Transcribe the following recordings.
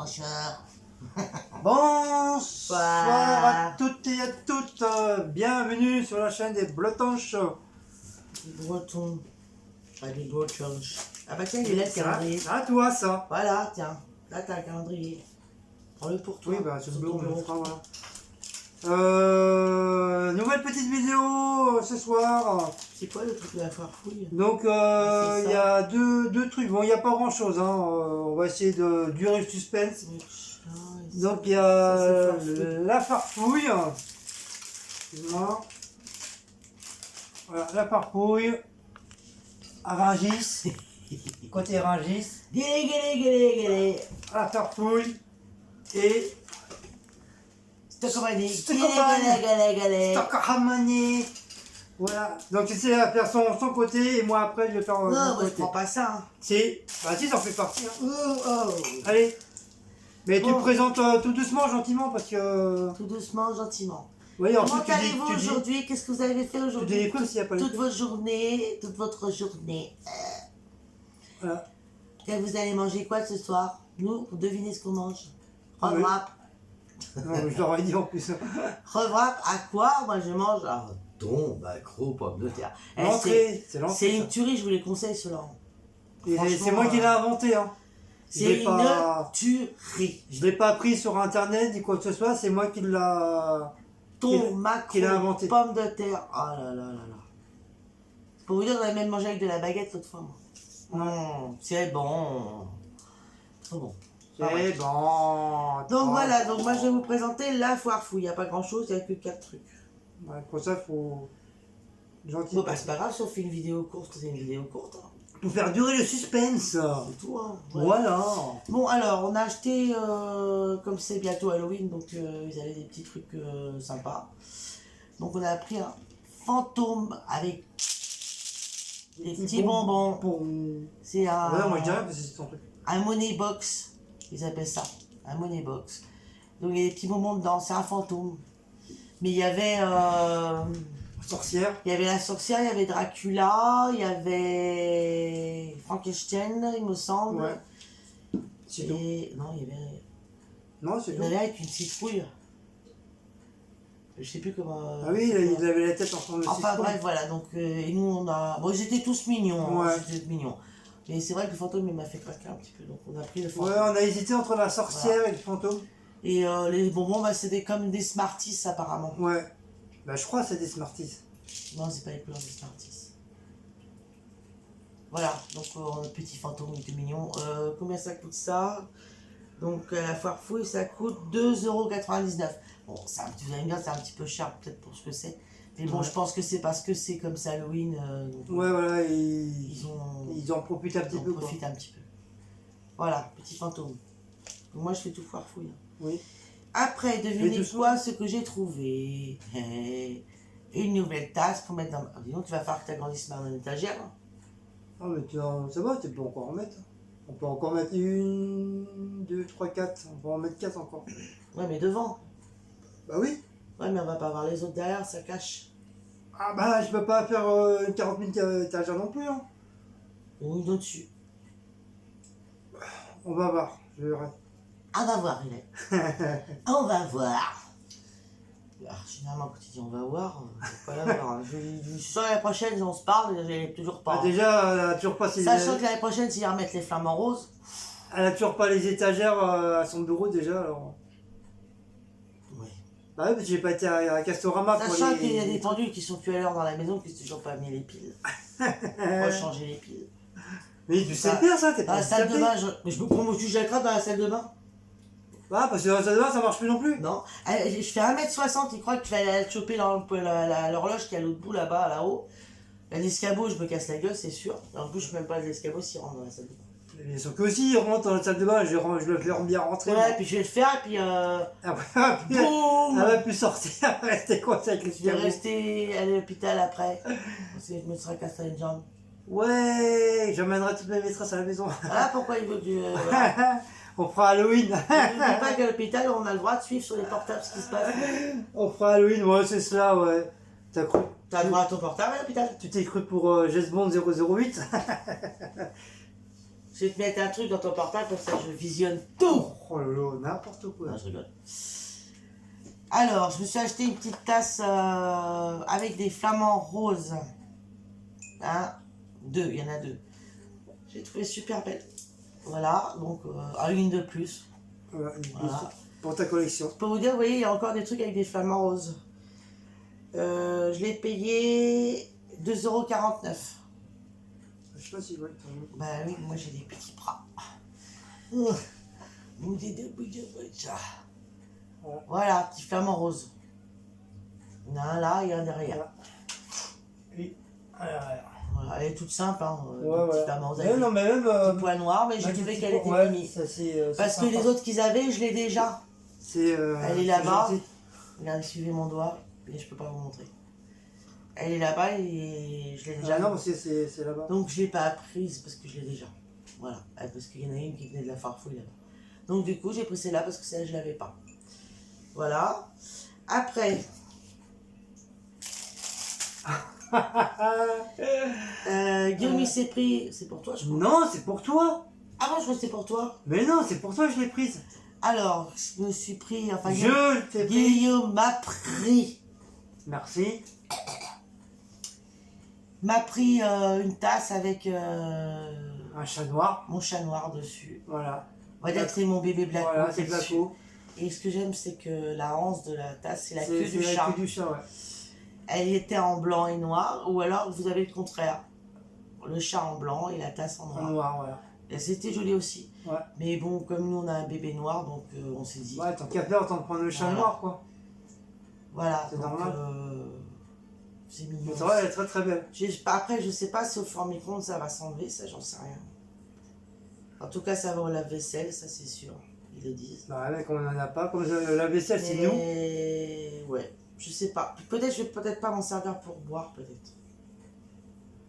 Bonsoir. Bonsoir à toutes et à toutes. Bienvenue sur la chaîne des Blotonches. Les Bretons. Pas les Bretons. Ah bah tiens, il est là le calendrier. À toi ça. Voilà, tiens. Là, t'as un calendrier. Prends-le pour toi. Oui, bah c'est le ton bureau, on le bureau. fera, voilà. Nouvelle petite vidéo ce soir. C'est quoi le truc de la foire fouille? Donc il y a deux trucs. Bon, il n'y a pas grand chose. On va essayer de durer le suspense. Donc il y a la farfouille. Excuse-moi. Voilà, la farfouille. À Rungis. Côté Rungis. Guélé. La farfouille. Et Stockomanie. Stockomanie. Guélé. Stockomanie. Voilà. Donc c'est à faire son côté et moi après je vais faire Non, mon moi je côté. prends pas ça. Hein. Si, bah si, ça en fait partie. Hein. Oh. Allez. Mais tu Bon. te présentes tout doucement, gentiment, parce que... Tout doucement, gentiment. Oui, Comment ensuite allez-vous aujourd'hui? Qu'est-ce que vous avez fait tu aujourd'hui? dis les preuves s'il n'y a pas les Toute votre journée. Voilà. Et vous allez manger quoi ce soir? Nous, pour deviner ce qu'on mange. Oui. Revwrap. Non, mais je l'aurais dit en plus. Revwrap à quoi? Moi je mange un thon, maquereau, pommes de terre. Eh, L'entrée, c'est c'est l'entrée. une tuerie, je vous les conseille cela. Et c'est Franchement, moi qui l'ai inventé. Hein. Je C'est l'ai une pas... tuerie. Je l'ai pas appris sur internet ni quoi que ce soit, c'est moi qui l'a... Thon, qu'il maquereau, a inventé. pommes de terre. Oh là là. Pour vous dire, on avait même mangé avec de la baguette l'autre fois. Moi. C'est bon. Trop bon. C'est bon. Donc voilà, donc moi je vais vous présenter la foire fouille. Il n'y a pas grand chose, il n'y a que 4 trucs. Ouais, pour ça, faut... Gentil. Bon bah c'est pas grave, sauf une vidéo courte, c'est une vidéo courte. Hein. Pour faire durer le suspense. C'est tout, hein. Ouais. Voilà. Bon alors, on a acheté, comme c'est bientôt Halloween, donc ils avaient des petits trucs sympas. Donc on a pris un fantôme avec des petits bonbons. C'est un, Ouais, moi je dirais parce que c'est son truc. un money box, ils appellent ça, un money box. Donc il y a des petits bonbons dedans, c'est un fantôme. Mais il y avait... Sorcière. il y avait la sorcière, il y avait Dracula, il y avait Frankenstein, il me semble. Ouais. C'est tout. Et... Non, il y avait... Non, c'est Il y tout. en avait avec une citrouille. Je sais plus comment... Ah oui, il avait la tête en forme de Enfin citrouille. bref, voilà, donc et nous on a... Bon, ils étaient tous mignons, Ouais. hein, ils étaient mignons. Mais c'est vrai que le fantôme il m'a fait craquer un petit peu, donc on a pris le fantôme. Ouais, on a hésité entre la sorcière et le fantôme. Et les bonbons, bah, c'était comme des Smarties apparemment. Ouais. Bah je crois que c'est des Smarties. Non, c'est pas les couleurs des Smarties. Voilà, donc le petit fantôme il était mignon. Combien ça coûte ça? Donc à la foire fouille ça coûte 2,99 €. Bon, vous allez me dire c'est un petit peu cher peut-être pour ce que c'est. Mais bon, Ouais. je pense que c'est parce que c'est comme ça Halloween. Donc, Ouais, voilà, ils en profitent un petit peu. Quoi. profitent un petit peu. Voilà, petit fantôme. Donc, moi je fais tout foire fouille. Oui. Après, devinez tout ça. quoi ce que j'ai trouvé? Une nouvelle tasse pour mettre dans... Ah, dis donc, tu vas falloir que tu agrandisses ma étagère. Hein. Ah, mais ça va, tu peux encore en mettre. On peut encore mettre 1, 2, 3, 4. On peut en mettre 4 encore. Ouais, mais devant. Bah oui. Ouais, mais on va pas avoir les autres derrière, ça cache. Ah bah je peux pas faire 40 000 étagères non plus. Hein. Ou une au-dessus. On va voir. Je verrai. On va voir, il est. On va voir. Alors, généralement, quand tu dis on va voir, faut pas la voir. Hein. Je suis sûr que l'année prochaine, on se parle, je l'ai toujours pas. Bah, déjà, elle a toujours pas ses... Sachant que l'année prochaine, s'ils remettent les flamants roses. Elle a toujours pas les étagères à son bureau déjà alors. Oui. Bah oui, parce que j'ai pas été à Castorama pour Sachant les... qu'il y a des pendules qui sont plus à l'heure dans la maison, qui n'ont toujours pas mis les piles. On va changer les piles. Mais tu sais bien ça, t'es Dans pas la salle de handicapé. bain, mais je me prends mon sujet à crabe dans la salle de bain. Ah, parce que dans la salle de bain ça marche plus non plus. Non, je fais 1,60 m, il croit qu'il fallait aller choper l'horloge qui est à l'autre bout là-bas, là-haut. L'escabeau, je me casse la gueule, c'est sûr. Et en plus, je ne même pas l'escabeau s'il rentre dans la salle de bain. Bien sûr que aussi, il rentre dans la salle de bain, je le fais bien rentrer. Ouais, puis je vais le faire, et puis Après, boum, elle va plus sortir, elle va rester coincée avec les je vais escabeaux. rester à l'hôpital après. Parce que je me serais cassé une jambe. Ouais, j'emmènerai toutes mes maîtresses à la maison. Voilà pourquoi il veut que On fera Halloween. Je ne dis pas qu'à l'hôpital, on a le droit de suivre sur les portables ce qui se passe. On fera Halloween, ouais, c'est cela, ouais. T'as cru? T'as le droit à ton portable à l'hôpital. Tu t'es cru pour James Bond 008? Je vais te mettre un truc dans ton portable, comme ça je visionne tout. Oh là là, n'importe quoi. Non, je rigole. Alors, je me suis acheté une petite tasse avec des flamants roses. Hein, deux, il y en a deux. J'ai trouvé super belle. Voilà, donc une de plus. Voilà, Voilà. pour ta collection. Je peux vous dire, vous voyez, il y a encore des trucs avec des flamants roses. Je l'ai payé 2,49 €. Je sais pas si ouais. Bah oui, moi j'ai des petits bras. Voilà, petit flamant rose. Il y en a un là et un derrière. Et... Voilà, elle est toute simple, hein. Ouais. Flamant rose Mais avec non, mais même. petit poil noir, mais j'ai trouvé qu'elle était mimi. Parce que les autres qu'ils avaient, je l'ai déjà. Elle est là-bas. Là, suivez mon doigt, et je peux pas vous montrer. Elle est là-bas et je l'ai déjà. Ah non, c'est là-bas. Donc je l'ai pas prise parce que je l'ai déjà. Voilà, parce qu'il y en a une qui venait de la Farfouille là-bas. Donc du coup, j'ai pris celle-là parce que celle-là, je l'avais pas. Voilà. Après. Guillaume, il s'est pris. C'est pour toi, je crois. Non, c'est pour toi. Ah bon, je crois que c'est pour toi. Mais non, c'est pour toi que je l'ai prise. Alors, je me suis pris. Enfin, Je t'ai pris. Guillaume m'a pris. Merci. M'a pris une tasse avec Un chat noir. mon chat noir dessus. Voilà. On va dire que c'est mon bébé Blacko. Voilà, c'est Blacko. Et ce que j'aime, c'est que la anse de la tasse, c'est la queue du C'est la chat. queue du chat, ouais. Elle était en blanc et noir, ou alors vous avez le contraire. Le chat en blanc et la tasse en noir. En noir, voilà. Et c'était joli aussi. Ouais. Mais bon, comme nous on a un bébé noir, donc on s'est dit. Ouais, tant qu'à faire, autant de prendre le chat Voilà. noir, quoi. Voilà. C'est donc, normal. C'est mignon. C'est vrai, elle est très très belle. Après, je sais pas si au four micro-ondes ça va s'enlever, ça j'en sais rien. En tout cas, ça va au lave-vaisselle, ça c'est sûr. Ils le disent. Bah, mec, on en a pas. Comme la vaisselle, c'est nous. Mais ouais, je sais pas. Peut-être je vais peut-être pas m'en servir pour boire, peut-être.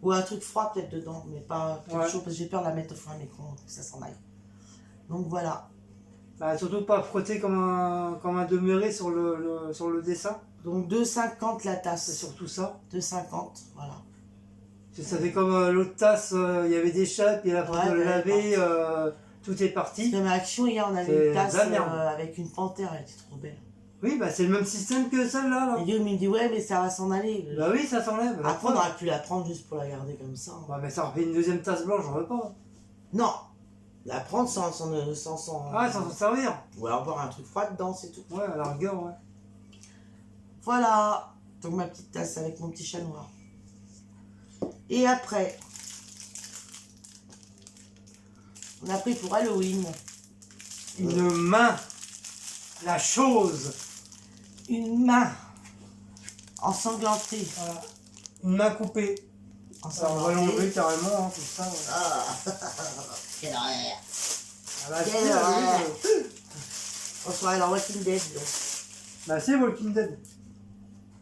Ou un truc froid peut-être dedans, mais pas quelque chose parce que j'ai peur de la mettre au four à micro-ondes, que ça s'en aille. Donc voilà. Bah, surtout pas frotter comme un demeuré sur le dessin. Donc 2,50 la C'est tasse. surtout ça. 2,50, voilà. Ça fait comme l'autre tasse, il y avait des chats, puis à la fin de le laver, tout est parti. Comme à Action, hier on avait une tasse avec une panthère, elle était trop belle. Oui, bah c'est le même système que celle-là. Et Guillaume il me dit ouais mais ça va s'en aller. Bah oui, ça s'enlève. Après on aurait pu la prendre juste pour la garder comme ça. Ouais, mais ça refait une deuxième tasse blanche, j'en veux pas. Non, la prendre sans s'en servir. Ou alors boire un truc froid dedans, c'est tout. Ouais, à la rigueur, ouais. Voilà, donc ma petite tasse avec mon petit chat noir. Et après, on a pris pour Halloween Une main, la chose. une main ensanglantée. Voilà. Une main coupée. Alors, on va l'enlever carrément, hein, tout ça. Ouais. Ah, quelle horreur. Ah, bah, Quelle c'est, horreur. On se croirait dans Walking Dead. Donc. bah c'est Walking Dead.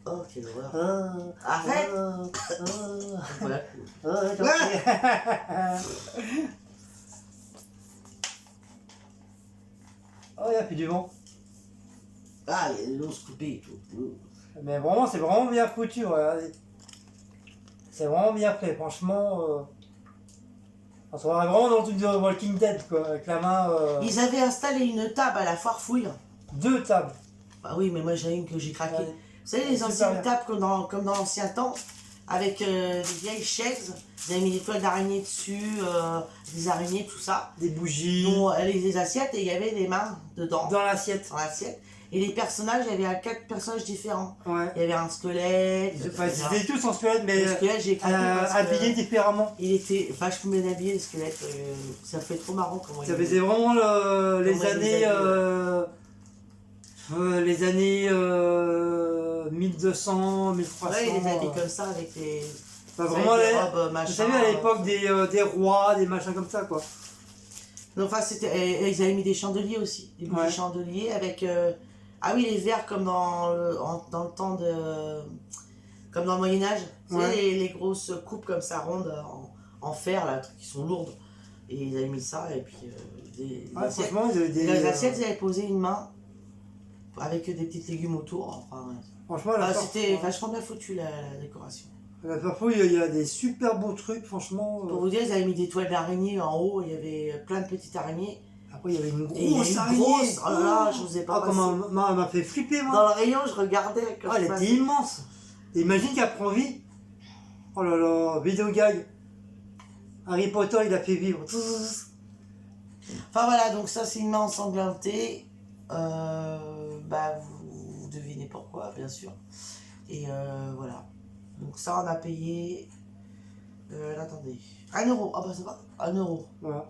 Oh, quelle horreur. Arrête. Voilà. Oh, il y a plus du vent. Ah, il y a l'os coupé et tout. Mais vraiment, c'est vraiment bien foutu, regardez. C'est vraiment bien fait, franchement. On se croirait vraiment dans le truc de Walking Dead, quoi, avec la main. Ils avaient installé une table à la Farfouille. 2 tables. Bah oui, mais moi j'ai une que j'ai craquée. Ouais. Vous savez, les anciennes tables comme dans l'ancien temps, avec des vieilles chaises, ils avaient mis des toiles d'araignée dessus, des araignées, tout ça. Des bougies. Dont les assiettes et il y avait des mains dedans. Dans l'assiette. Dans l'assiette. Et les personnages, il y avait 4 personnages différents. Ouais. Il y avait un squelette. Enfin, ils étaient tous en squelette, mais Le squelette, j'ai craqué parce que habillés différemment. il était vachement bien habillé, le squelette. Ça fait trop marrant comment Ça faisait vraiment les années 1200, 1300. Ouais, il les habille comme ça avec des. Enfin, vraiment, des robes, machin. vous savez, à l'époque des rois, des machins comme ça, quoi. Enfin, c'était. Ils avaient mis des chandeliers aussi. Des bougies chandeliers avec. Ah oui, les verres comme dans le temps de. Comme dans le Moyen-Âge. Vous savez, les grosses coupes comme ça, rondes, en fer, là, qui sont lourdes. Et ils avaient mis ça, et puis. Les assiettes, franchement, les assiettes, ils avaient posé une main. Avec des petits légumes autour. Enfin, franchement, c'était vachement bien foutu la décoration. La Farfouille, il y a des super beaux trucs, franchement. Pour vous dire, ils avaient mis des toiles d'araignée en haut, il y avait plein de petites araignées. Après, il y avait une Et il y a grosse une araignée. grosse, oh là là, je vous ai pas Ah, comment elle m'a fait flipper, moi. Dans le rayon, je regardais quand Ah, elle je était passais. immense. Et imagine qu'elle prend vie. Oh là là, vidéo gag. Harry Potter, il a fait vivre. Enfin voilà, donc ça c'est une main ensanglantée. Bah vous devinez pourquoi, bien sûr. Et voilà. Donc ça on a payé. Attendez. 1 euro. Ah bah ça va. 1 euro. Voilà.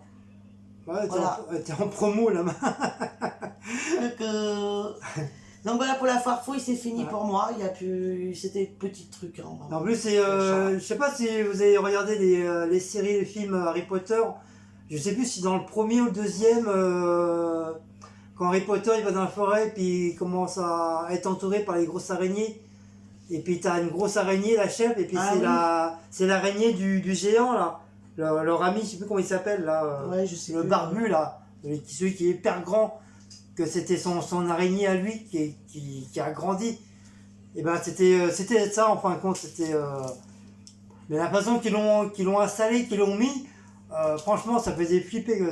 Ouais, Voilà. t'es en promo là. Donc, donc voilà pour la farfouille, c'est fini Voilà. pour moi. Il y a plus. C'était petit truc. Hein, En plus, c'est, je sais pas si vous avez regardé les séries, les films Harry Potter. Je sais plus si dans le premier ou le deuxième, quand Harry Potter il va dans la forêt, puis il commence à être entouré par les grosses araignées. Et puis t'as une grosse araignée, la chef, et puis c'est l'araignée du géant là. Leur ami, je sais plus comment il s'appelle là. Ouais, je sais le plus. barbu là. Celui qui est hyper grand. Que c'était son araignée à lui qui a grandi. Et ben c'était ça en fin de compte. Mais la façon qu'ils l'ont installé, qu'ils l'ont mis, franchement ça faisait flipper.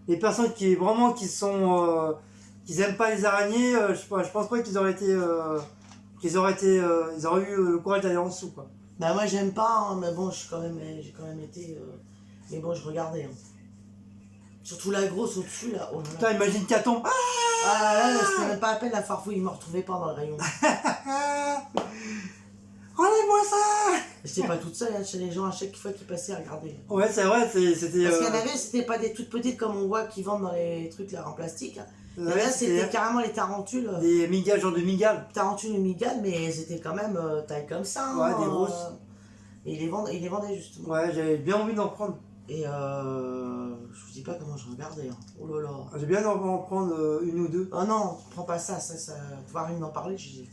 Les personnes qui aiment pas les araignées, je pense pas qu'ils auraient été ils auraient eu le courage d'aller en dessous quoi. Bah moi j'aime pas, hein, mais bon j'ai quand même été. Mais bon je regardais. Hein. Surtout la grosse au-dessus là. Oh là là. Putain, imagine qu'elle tombe. Ah là là, c'était même pas à peine la farfouille, il me retrouvait pas dans le rayon. Enlève-moi ça. J'étais pas toute seule, hein, chez les gens à chaque fois qu'ils passaient à regarder. Ouais, c'est vrai, c'était. Parce qu'il y en avait, c'était pas des toutes petites comme on voit qui vendent dans les trucs là en plastique. Hein. Ouais, Et là c'était carrément les tarentules. Des migales, genre de migales. Tarentules et migales, mais elles étaient quand même taille comme ça. Ouais, hein, des grosses. Et ils les vendaient justement. Ouais, j'avais bien envie d'en prendre. Et je vous dis pas comment je regardais. Hein. Oh là là. J'ai bien envie d'en prendre une ou deux. Oh non, prends pas ça, tu vas rien m'en parler, je dis.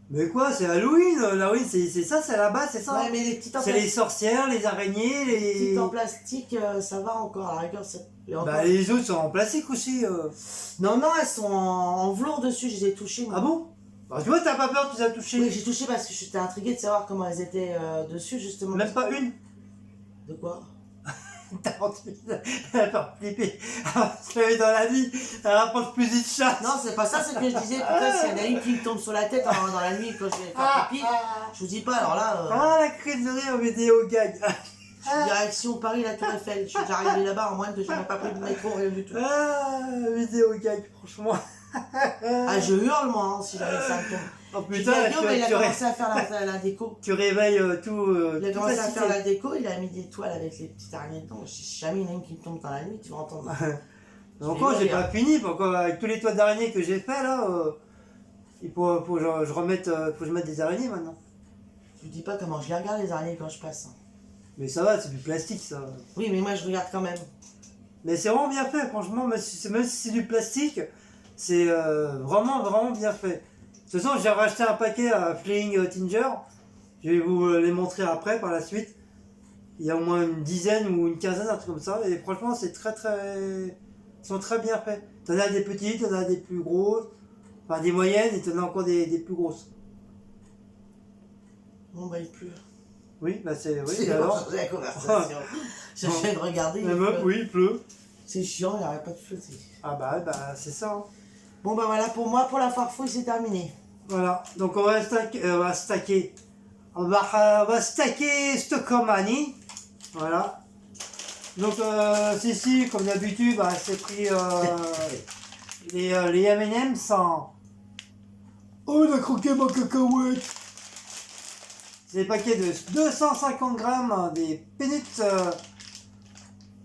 Mais quoi, c'est Halloween. Halloween, c'est ça, c'est la base, c'est ça. Ouais, mais les petites en C'est les sorcières, les araignées, les. petites en plastique, ça va encore, à la rigueur. Et encore. Bah, les autres sont en plastique aussi. Non, non, elles sont en velours dessus, je les ai touchées. Moi. Ah bon? Bah, tu vois, t'as pas peur, tu les as touchées. Oui, j'ai touché parce que j'étais intriguée de savoir comment elles étaient dessus, justement. Même pas une. De quoi? T'as peur flipper. Je l'avais dans la nuit, elle rapproche plus vite chat. Non, c'est pas ça, c'est que je disais, putain, s'il y en a une qui me tombe sur la tête dans la nuit quand je vais faire pipi, je vous dis pas, alors là. Ah, la crise de rire vidéo gag. Direction Paris, la Tour Eiffel. Je suis déjà arrivé là-bas en moins de. Je n'ai pas pris de métro, rien du tout. Ah, vidéo gag, franchement. Ah, je hurle moi hein, si j'avais ça à tomber. Oh J'ai dit putain, à Guillaume, il a commencé à faire la déco. tu réveilles tout. Il a toute commencé la à cité. faire la déco, il a mis des toiles avec les petites araignées dedans. Si jamais il y en a une qui me tombe dans la nuit, tu vas entendre. Encore, j'ai pas fini, encore, avec tous les toits d'araignées que j'ai fait là, il faut que je mette des araignées maintenant. Je vous dis pas comment je les regarde les araignées quand je passe. Hein. Mais ça va, c'est du plastique ça. Oui, mais moi je regarde quand même. Mais c'est vraiment bien fait, franchement, même si c'est du plastique, c'est vraiment, vraiment bien fait. De toute façon, j'ai racheté un paquet à Flying Tinger, je vais vous les montrer après par la suite. Il y a au moins une dizaine ou une quinzaine, un truc comme ça, et franchement, c'est ils sont très bien faits. T'en as des petites, t'en as des plus grosses, enfin des moyennes, et t'en as encore des plus grosses. Bon bah il pleut. Oui, bah c'est. Oui, C'est alors. la conversation. Je viens de regarder. La meuf, oui, il pleut. C'est chiant, il n'arrête pas de flotter. Ah bah c'est ça. Hein. Bon bah voilà, pour moi, pour la farfouille, c'est terminé. Voilà, donc on va stacker. On va stacker Stockomani. Voilà. Donc Cécile, comme d'habitude, bah, c'est pris les M&M sans. Oh, il a croqué ma cacahuète. C'est des paquets de 250 grammes, des peanuts.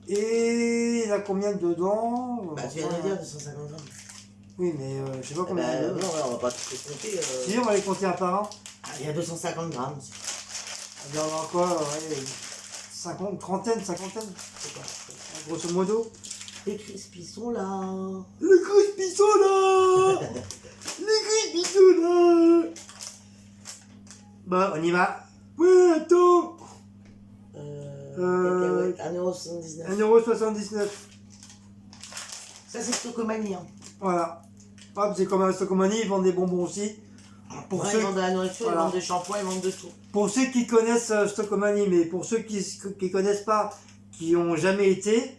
Et il y a combien dedans? Bah tu viens de dire 250 grammes. Oui, mais je sais pas combien il y a dedans. Non, on va pas tous les compter. Si, on va les compter un par un. Ah, il y a 250 grammes. Il y en a quoi? Ouais, 50, trentaine, cinquantaine, C'est quoi? grosso modo. Les crispis sont là. Les crispis sont là. Les crispis sont là. Bon, on y va. Oui, attends. Cacahuètes, 1,79 €. 1,79 €. Ça, c'est Stockomanie. Hein. Voilà. Hop, c'est comme un Stockomanie, ils vendent des bonbons aussi. pour Ouais, ceux, ils vendent de la nourriture, voilà. ils vendent des shampoings, ils vendent de tout. pour ceux qui connaissent Stockomanie, mais pour ceux qui connaissent pas, qui ont jamais été,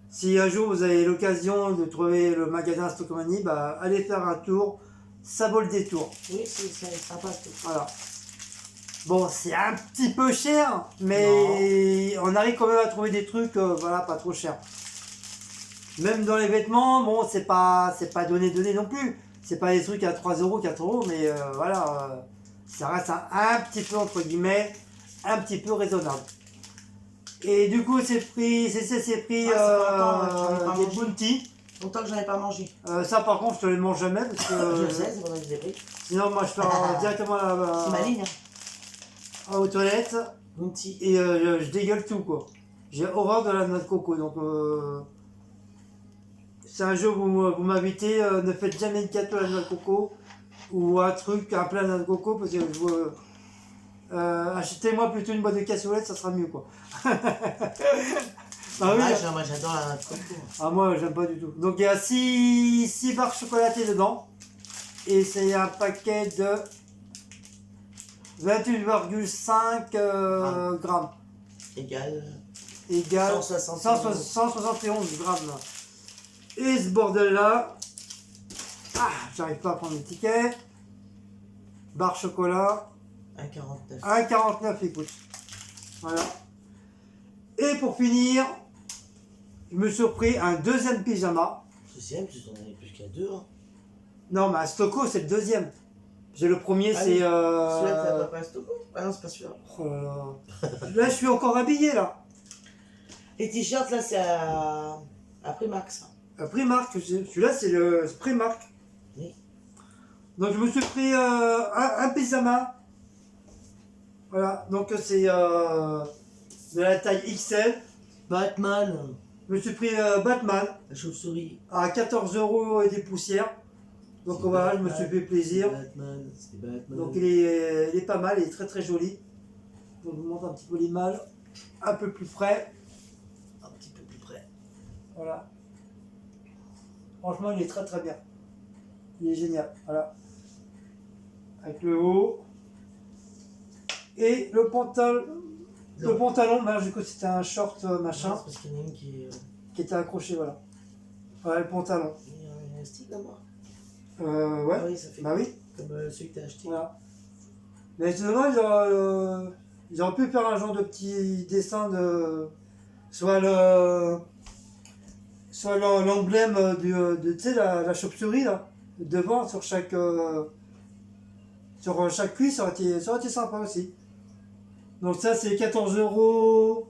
si un jour vous avez l'occasion de trouver le magasin Stockomanie, bah allez faire un tour, ça vaut le détour. Oui, c'est sympa. Tout. Voilà. Bon, c'est un petit peu cher, mais on arrive quand même à trouver des trucs, voilà, pas trop chers. Même dans les vêtements, bon, c'est pas donné non plus. C'est pas des trucs à 3 euros, 4 euros, mais voilà, ça reste un petit peu, entre guillemets, un petit peu raisonnable. Et du coup, c'est pris Ah, ça fait longtemps, que j'en ai pas des mangé. bounty. Longtemps que j'en ai pas mangé. Ça, par contre, je te les mange jamais, parce Je que sais, c'est pour ça que je les ai pris. sinon, moi, je pars directement C'est ma ligne. aux toilettes. Bounty. Et je dégueule tout, quoi. J'ai horreur de la noix de coco, donc si un jour vous m'invitez, ne faites jamais de gâteau à la noix de coco ou un truc, un plat à la noix de coco, parce que achetez-moi plutôt une boîte de cassolettes, ça sera mieux, quoi. Ah oui. Moi j'adore la noix de coco. Ah, moi j'aime pas du tout. Donc il y a 6 barres chocolatées dedans, et c'est un paquet de 28,5 grammes. Égal. 171 grammes. Là. Et ce bordel là, j'arrive pas à prendre le ticket. Barre chocolat, 1,49. 1,49 écoute. Voilà. Et pour finir, je me suis pris un deuxième pyjama. Deuxième, tu en avais plus qu'à 2. Hein. Non, mais à Stocco, c'est le deuxième. J'ai le premier, c'est. Oui. Celui-là, t'as pas à Stockholm? Ah non, c'est pas celui-là. Oh là là. Là, je suis encore habillé là. Les t-shirts, là, c'est à Primark, ça. Primark, celui-là, c'est le Primark. Oui. Donc, je me suis pris un pyjama. Voilà, donc c'est de la taille XL. Batman. Je me suis pris Batman La chauve-souris. à 14 € et des poussières. Donc C'est voilà, Batman, je me suis fait plaisir. C'est Batman. Donc il est pas mal, il est très très joli. Donc je vous montre un petit peu l'image, un peu plus frais. Un petit peu plus près. Voilà. Franchement, il est très très bien. Il est génial. Voilà. Avec le haut. Et le pantalon. Le pantalon, ben, du coup, c'était un short machin C'est parce qu'il y en a une qui qui était accroché, voilà. Voilà le pantalon. Il y a un élastique là-bas. Ouais. Ah oui, ça fait Bah oui. comme celui que t'as acheté. Voilà. Mais c'est dommage, ils auraient pu faire un genre de petit dessin de. Soit l'emblème de tu sais, la chauve-souris là, devant sur chaque cuisse, ça aurait été sympa aussi. Donc ça c'est 14,99 €,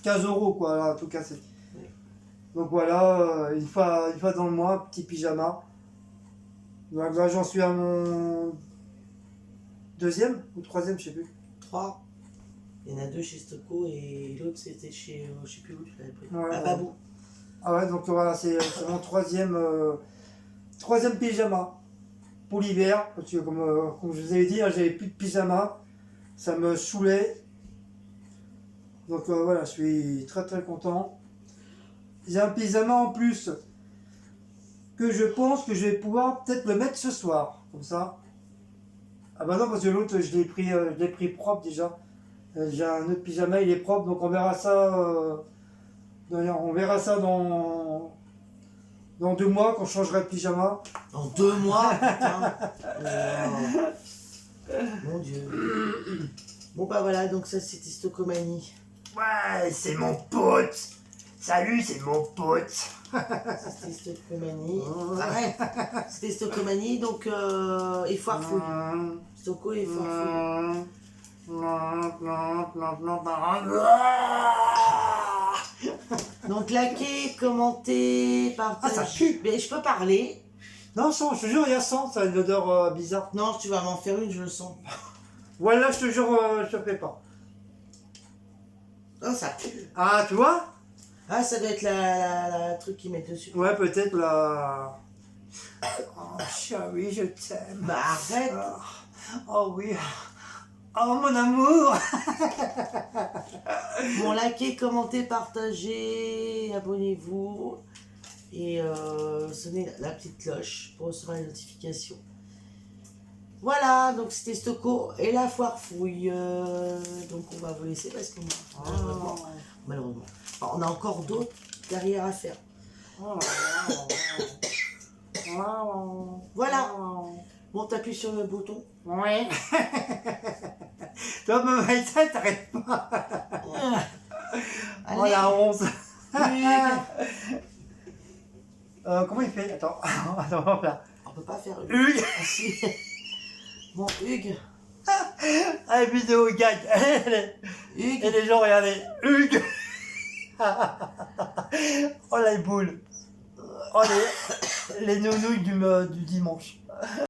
15 € quoi, là, tout cassé. Oui. Donc voilà, une fois dans le mois, petit pyjama. Donc là j'en suis à mon deuxième ou troisième, je sais plus. 3. Il y en a 2 chez Stocco et l'autre c'était chez je sais plus où tu l'avais pris. Ouais, À Babou. Ah ouais, donc voilà, c'est mon troisième pyjama pour l'hiver. Parce que comme je vous avais dit, hein, j'avais plus de pyjama. Ça me saoulait. Donc voilà, je suis très très content. J'ai un pyjama en plus que je pense que je vais pouvoir peut-être le mettre ce soir. Comme ça. Ah bah non, parce que l'autre, je l'ai pris propre déjà. J'ai un autre pyjama, il est propre. Donc on verra ça... on verra ça dans 2 mois quand je changerai de pyjama. Dans 2 mois, putain. Mon Dieu. Bon bah voilà, donc ça c'était Stockomanie. Ouais, c'est mon pote. Salut, c'est mon pote. C'était Stockomanie. Ouais. Arrête. C'était Stockomanie, donc et Foirefouille. Stocco et Foirefouille. Donc likez, commentez, partagez. Ah, ça pue. Mais je peux parler. Non, je te jure, il y a 100, ça a une odeur bizarre. Non, tu vas m'en faire une, je le sens. Voilà, je te jure, je te fais pas. Oh, ça pue. Ah, tu vois? Ah, ça doit être la truc qu'ils mettent dessus. Ouais, peut-être la... Oh, chérie, je t'aime. Bah arrête. Oh oui. Oh, mon amour. Bon, likez, commentez, partagez, abonnez-vous. Et sonnez la petite cloche pour recevoir les notifications. Voilà, donc c'était Stocco et la foire fouille. Donc on va vous laisser parce que malheureusement, enfin, on a encore d'autres derrière à faire. Voilà. Bon, t'appuies sur le bouton. Oui. Toi, me mettre ça, t'arrêtes pas. Oh la honte. Comment il fait? Attends, attends, on va faire. On peut pas faire Hugues. Ah, si. Bon, Hugues. La vidéo gag. Hugues. Et les gens, regardez. Hugues. Oh la boule. Oh les nounouilles du dimanche.